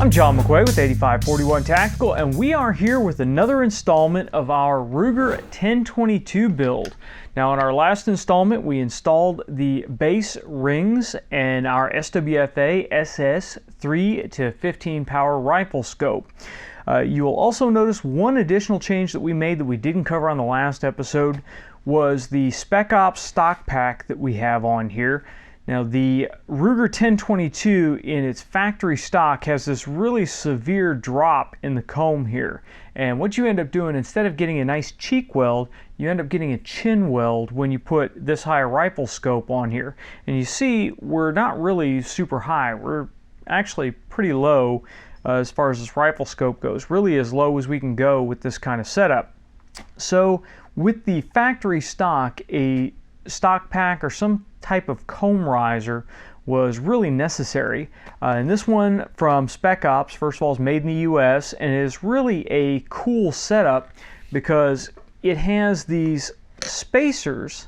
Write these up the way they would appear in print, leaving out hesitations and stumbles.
I'm John McQuay with 8541 Tactical, and we are here with another installment of our Ruger 1022 build. Now, in our last installment, we installed the base rings and our SWFA SS 3 to 15 power rifle scope. You will also notice one additional change that we made that we didn't cover on the last episode was the Spec Ops stock pack that we have on here. Now, the Ruger 1022 in its factory stock has this really severe drop in the comb here. And what you end up doing, instead of getting a nice cheek weld, you end up getting a chin weld when you put this high rifle scope on here. And you see, we're not really super high. We're actually pretty low as far as this rifle scope goes. Really as low as we can go with this kind of setup. So with the factory stock, a stock pack or some type of comb riser was really necessary. And this one from Spec Ops, first of all, is made in the US, and it is really a cool setup because it has these spacers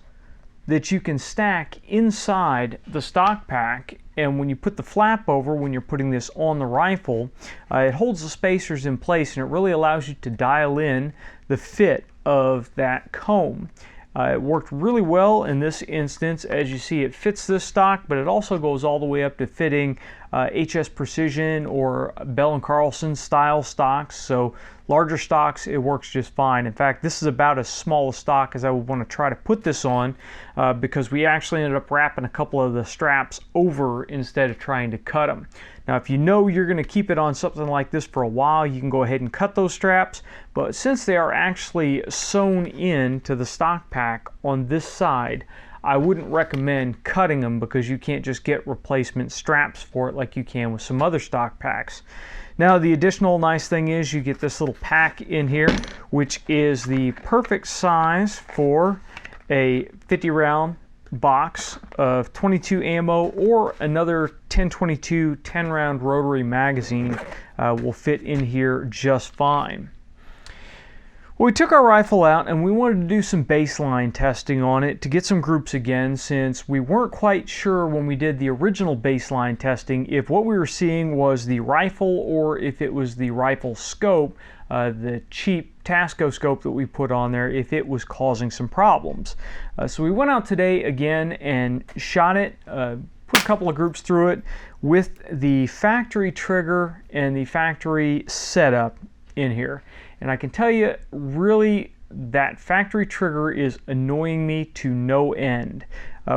that you can stack inside the stock pack, and when you put the flap over, when you're putting this on the rifle, it holds the spacers in place, and it really allows you to dial in the fit of that comb. It worked really well in this instance. As you see, it fits this stock, but it also goes all the way up to fitting HS Precision or Bell & Carlson style stocks. So larger stocks, it works just fine. In fact, this is about as small a stock as I would want to try to put this on because we actually ended up wrapping a couple of the straps over instead of trying to cut them. Now, if you know you're going to keep it on something like this for a while, you can go ahead and cut those straps. But since they are actually sewn in to the stock pack on this side, I wouldn't recommend cutting them because you can't just get replacement straps for it like you can with some other stock packs. Now, the additional nice thing is you get this little pack in here, which is the perfect size for a 50 round box of 22 ammo, or another 1022 10 round rotary magazine will fit in here just fine. Well, we took our rifle out and we wanted to do some baseline testing on it to get some groups again, since we weren't quite sure when we did the original baseline testing if what we were seeing was the rifle or if it was the rifle scope, the cheap Tasco scope that we put on there, if it was causing some problems. So we went out today again and shot it, put a couple of groups through it with the factory trigger and the factory setup in here. And I can tell you, really, that factory trigger is annoying me to no end.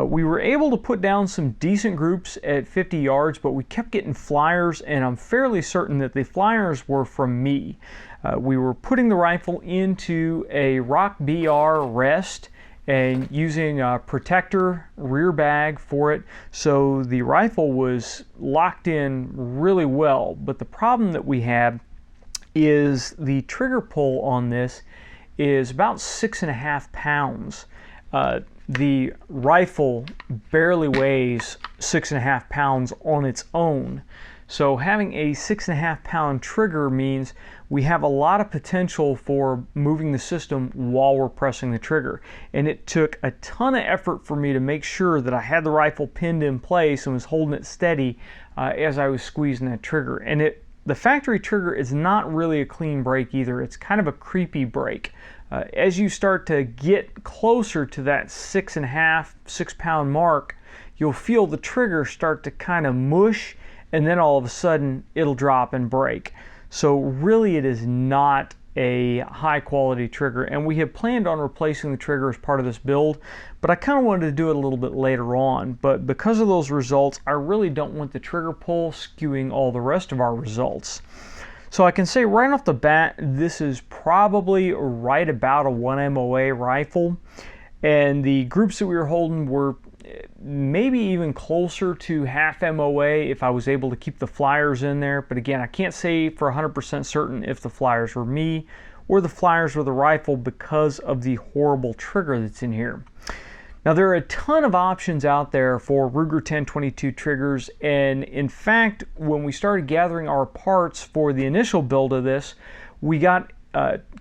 We were able to put down some decent groups at 50 yards, but we kept getting flyers, and I'm fairly certain that the flyers were from me. We were putting the rifle into a Rock BR rest and using a protector rear bag for it, so the rifle was locked in really well. But the problem that we had is the trigger pull on this is about 6.5 pounds. The rifle barely weighs 6.5 pounds on its own. So having a 6.5 pound trigger means we have a lot of potential for moving the system while we're pressing the trigger. And it took a ton of effort for me to make sure that I had the rifle pinned in place and was holding it steady as I was squeezing that trigger. And the factory trigger is not really a clean break either. It's kind of a creepy break. As you start to get closer to that 6 pound mark, you'll feel the trigger start to kind of mush, and then all of a sudden it'll drop and break. So really, it is not a high quality trigger, and we had planned on replacing the trigger as part of this build, but I kind of wanted to do it a little bit later on. But because of those results, I really don't want the trigger pull skewing all the rest of our results. So I can say right off the bat, this is probably right about a 1 MOA rifle, and the groups that we were holding were maybe even closer to half MOA if I was able to keep the flyers in there. But again, I can't say for 100% certain if the flyers were me or the flyers were the rifle because of the horrible trigger that's in here. Now, there are a ton of options out there for Ruger 1022 triggers, and in fact, when we started gathering our parts for the initial build of this, we got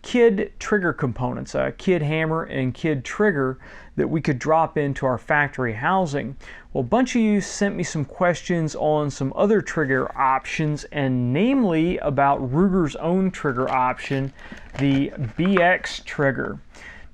kid trigger components, a kid hammer and kid trigger that we could drop into our factory housing. Well, a bunch of you sent me some questions on some other trigger options, and namely about Ruger's own trigger option, the BX trigger.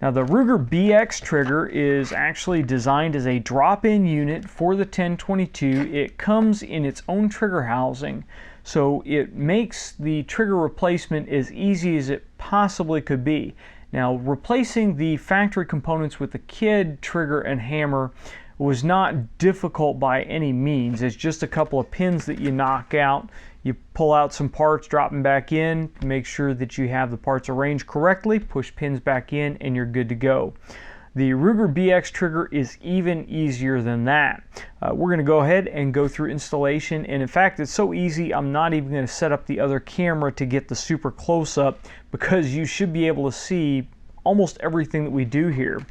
Now, the Ruger BX trigger is actually designed as a drop-in unit for the 1022. It comes in its own trigger housing, so it makes the trigger replacement as easy as it possibly could be. Now, replacing the factory components with the kid trigger and hammer was not difficult by any means. It's just a couple of pins that you knock out. You pull out some parts, drop them back in, make sure that you have the parts arranged correctly, push pins back in, and you're good to go. The Ruger BX trigger is even easier than that. We're going to go ahead and go through installation, and in fact it's so easy I'm not even going to set up the other camera to get the super close-up, because you should be able to see almost everything that we do here.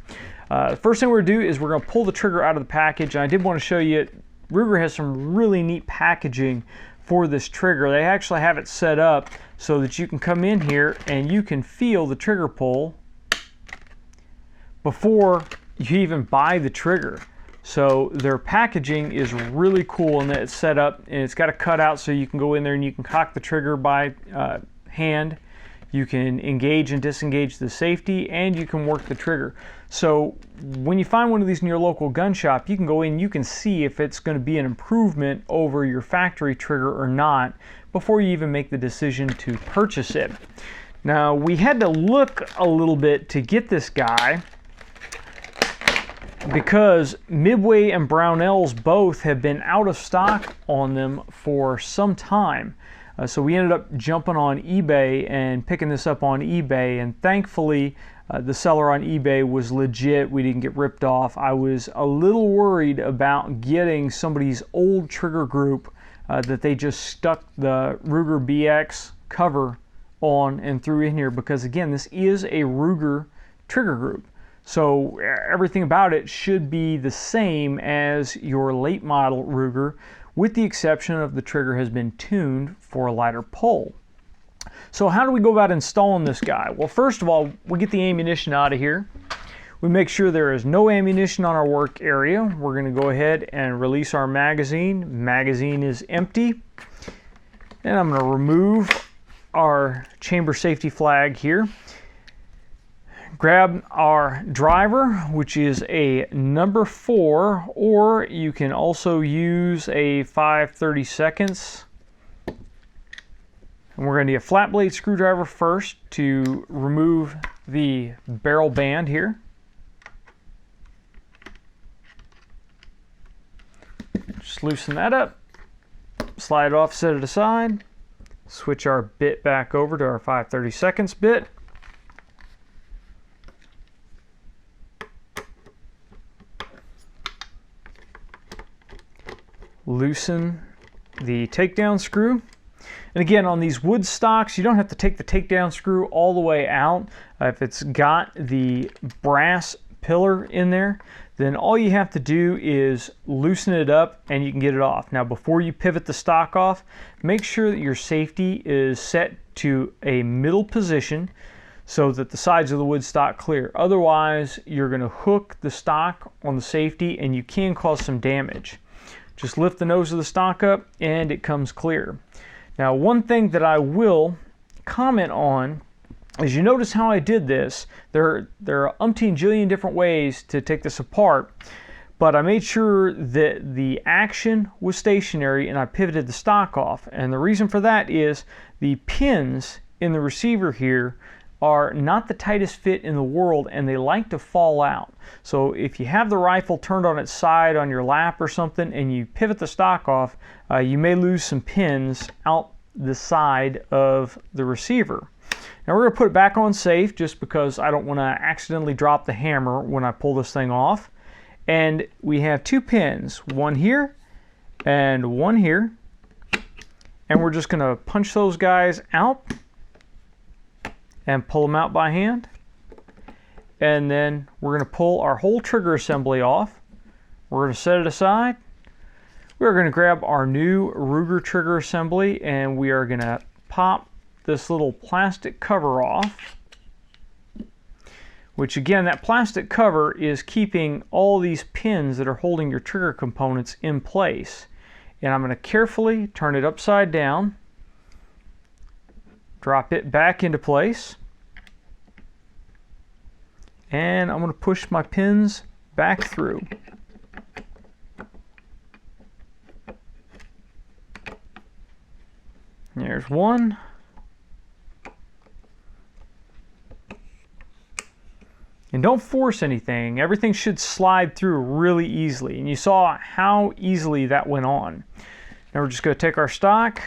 The first thing we're going to do is we're going to pull the trigger out of the package, and I did want to show you Ruger has some really neat packaging for this trigger. They actually have it set up so that you can come in here and you can feel the trigger pull before you even buy the trigger. So their packaging is really cool, and it's set up and it's got a cutout so you can go in there and you can cock the trigger by hand. You can engage and disengage the safety, and you can work the trigger. So when you find one of these in your local gun shop, you can go in, you can see if it's going to be an improvement over your factory trigger or not before you even make the decision to purchase it. Now, we had to look a little bit to get this guy because Midway and Brownells both have been out of stock on them for some time. So we ended up jumping on eBay and picking this up on eBay, and thankfully the seller on eBay was legit. We didn't get ripped off. I was a little worried about getting somebody's old trigger group that they just stuck the Ruger BX cover on and threw in here, because again, this is a Ruger trigger group. So everything about it should be the same as your late model Ruger, with the exception of the trigger has been tuned for a lighter pull. So how do we go about installing this guy? Well, first of all, we get the ammunition out of here. We make sure there is no ammunition on our work area. We're going to go ahead and release our magazine. Magazine is empty. And I'm going to remove our chamber safety flag here. Grab our driver, which is a number 4, or you can also use a 5/32. And we're going to need a flat blade screwdriver first to remove the barrel band here. Just loosen that up, slide it off, set it aside, switch our bit back over to our 5/32 bit. Loosen the takedown screw. And again, on these wood stocks, you don't have to take the takedown screw all the way out. If it's got the brass pillar in there, then all you have to do is loosen it up and you can get it off. Now, before you pivot the stock off, make sure that your safety is set to a middle position so that the sides of the wood stock clear. Otherwise, you're going to hook the stock on the safety and you can cause some damage. Just lift the nose of the stock up and it comes clear. Now, one thing that I will comment on is, you notice how I did this. There are umpteen jillion different ways to take this apart, but I made sure that the action was stationary and I pivoted the stock off. And the reason for that is the pins in the receiver here are not the tightest fit in the world, and they like to fall out. So if you have the rifle turned on its side on your lap or something and you pivot the stock off, you may lose some pins out the side of the receiver. Now we're going to put it back on safe just because I don't want to accidentally drop the hammer when I pull this thing off. And we have 2 pins, one here and one here. And we're just going to punch those guys out and pull them out by hand. And then we're going to pull our whole trigger assembly off. We're going to set it aside. We're going to grab our new Ruger trigger assembly and we are going to pop this little plastic cover off, which again, that plastic cover is keeping all these pins that are holding your trigger components in place. And I'm going to carefully turn it upside down, drop it back into place, and I'm going to push my pins back through. There's one. And don't force anything. Everything should slide through really easily. And you saw how easily that went on. Now we're just going to take our stock.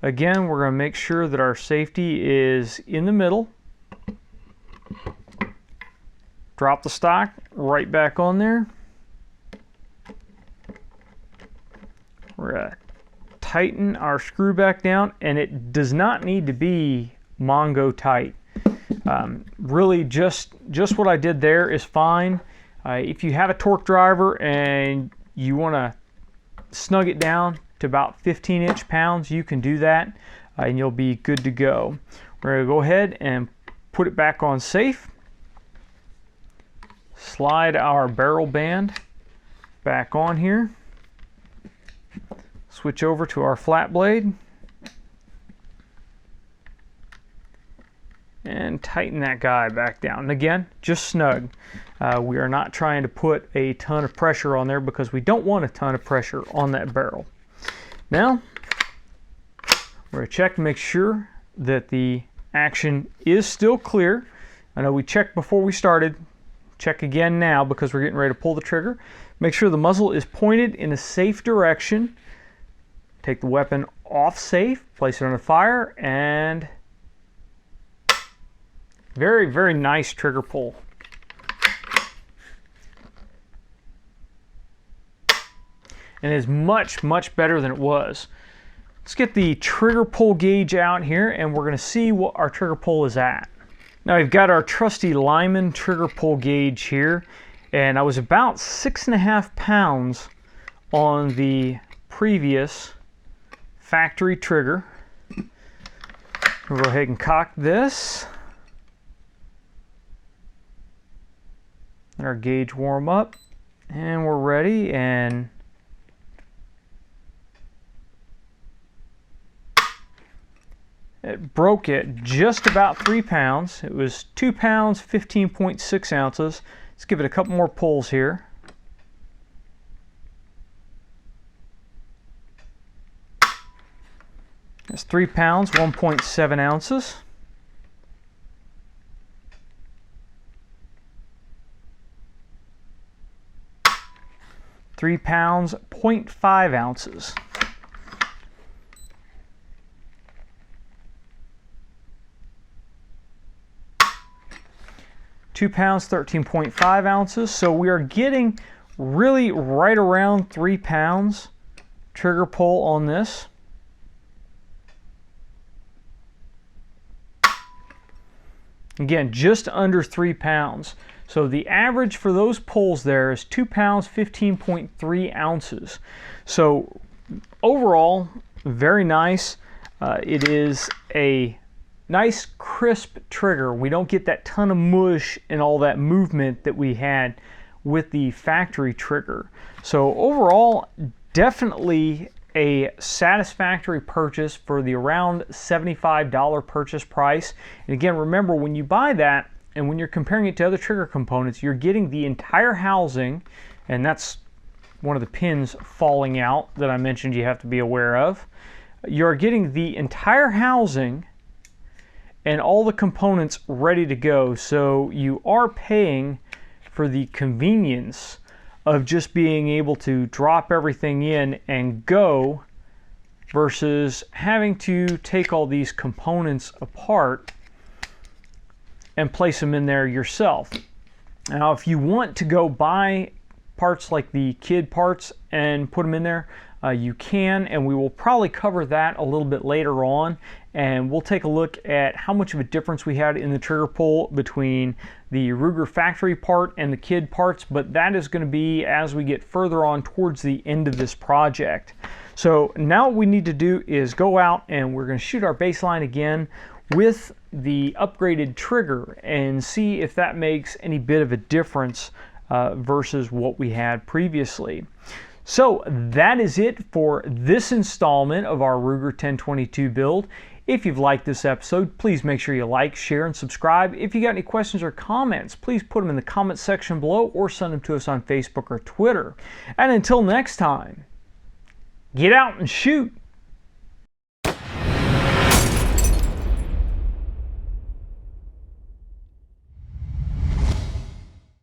Again, we're going to make sure that our safety is in the middle. Drop the stock right back on there. We're going to tighten our screw back down, and it does not need to be Mongo tight. Really just what I did there is fine. If you have a torque driver and you want to snug it down to about 15 inch-pounds, you can do that and you'll be good to go. We're going to go ahead and put it back on safe. Slide our barrel band back on here. Switch over to our flat blade and tighten that guy back down. And again, just snug. We are not trying to put a ton of pressure on there because we don't want a ton of pressure on that barrel. Now, we're going to check to make sure that the action is still clear. I know we checked before we started. Check again now because we're getting ready to pull the trigger. Make sure the muzzle is pointed in a safe direction. Take the weapon off safe, place it on the fire, and very, very nice trigger pull. And is much, much better than it was. Let's get the trigger pull gauge out here, and we're going to see what our trigger pull is at. Now we've got our trusty Lyman trigger pull gauge here, and I was about 6.5 pounds on the previous factory trigger. We'll go ahead and cock this. Let our gauge warm up, and we're ready. And it broke at just about 3 pounds. It was 2 pounds, 15.6 ounces. Let's give it a couple more pulls here. That's 3 pounds, 1.7 ounces. £3 pounds, 0.5 ounces. £2 pounds, 13.5 ounces. So we are getting really right around 3 pounds trigger pull on this. Again, just under 3 pounds. So the average for those pulls there is 2 pounds, 15.3 ounces. So overall, very nice. It is a nice crisp trigger. We don't get that ton of mush and all that movement that we had with the factory trigger. So overall, definitely a satisfactory purchase for the around $75 purchase price. And again, remember, when you buy that and when you're comparing it to other trigger components, you're getting the entire housing, and that's one of the pins falling out that I mentioned you have to be aware of. You're getting the entire housing and all the components ready to go. So you are paying for the convenience of just being able to drop everything in and go versus having to take all these components apart and place them in there yourself. Now, if you want to go buy parts like the kid parts and put them in there, you can, and we will probably cover that a little bit later on, and we'll take a look at how much of a difference we had in the trigger pull between the Ruger factory part and the kid parts, but that is going to be as we get further on towards the end of this project. So now what we need to do is go out and we're going to shoot our baseline again. with the upgraded trigger and see if that makes any bit of a difference versus what we had previously. So that is it for this installment of our Ruger 1022 build. If you've liked this episode, please make sure you like, share, and subscribe. If you got any questions or comments, please put them in the comment section below or send them to us on Facebook or Twitter. And until next time, get out and shoot.